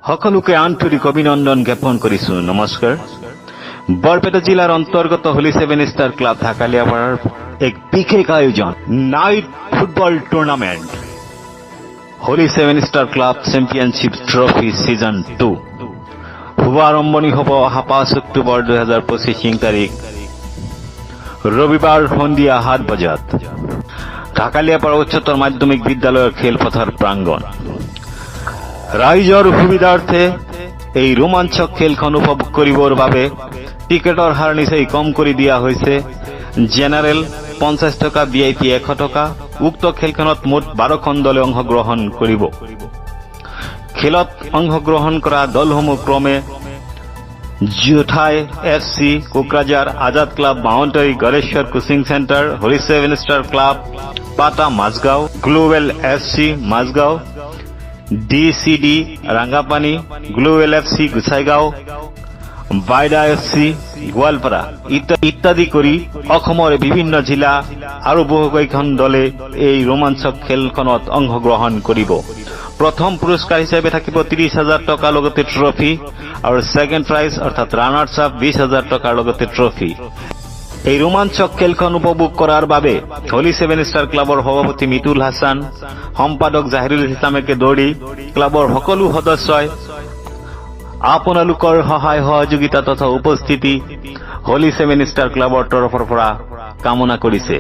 সকলোকে আন্তৰিক অভিনন্দন জ্ঞাপন কৰিছো। নমস্কাৰ। বৰপেটা জিলাৰ অন্তৰ্গত হোলি 7 ষ্টাৰ ক্লাব ঢাকালিয়াপাৰাৰ এক বিশেষ আয়োজন night football tournament holy 7 star club championship trophy season 2 শুভ আৰম্ভণি হ'ব অহা 5 অক্টোবৰ 2025 তাৰিখ ৰবিবাৰ সন্ধিয়া 7 বজাত ঢাকালিয়াপাৰা উচ্চতৰ মাধ্যমিক বিদ্যালয়ৰ খেলপথাৰ প্ৰাংগণ। ৰাইজৰ সুবিধাৰ্থে এই ৰোমাঞ্চক খেলখন উপভোগ কৰিবৰ বাবে টিকেটৰ হাৰ নিচেই কম কৰি দিয়া হৈছে। জেনাৰেল 50 টকা, ভিআইপি 100 টকা। উক্ত খেলখনত মুঠ 12খন দলে অংশগ্ৰহণ কৰিব। খেলত অংশগ্ৰহণ কৰা দলসমূহ ক্ৰমে Juthai FC Kokrajhar, Azad club boundary, Goreswar coaching centre, holy 7 star club Pata Majgaon, global FC Majgaon, DCD Rangapani, global FC Gossaigaon, Baida FC Goalpara ইত্যাদি কৰি অসমৰ বিভিন্ন জিলা আৰু বহুকেইখন দলে এই ৰোমাঞ্চক খেলখনত অংশগ্ৰহণ কৰিব। প্ৰথম পুৰস্কাৰ হিচাপে থাকিব 30,000 টকা লগতে ট্ৰফি আৰু ছেকেণ্ড প্ৰাইজ অৰ্থাৎ ৰানাৰ্ছ আপ 20,000 টকাৰ লগতে ট্ৰফি। এই ৰোমাঞ্চক খেলখন উপভোগ কৰাৰ বাবে হোলি 7 ষ্টাৰ ক্লাবৰ সভাপতি মিতুল হাছান, সম্পাদক জাহিৰুল ইছলামকে ধৰি ক্লাবৰ সকলো সদস্যই আপোনালোকৰ সহায় সহযোগিতা তথা উপস্থিতি হোলি 7 ষ্টাৰ ক্লাবৰ তৰফৰ পৰা কামনা কৰিছে।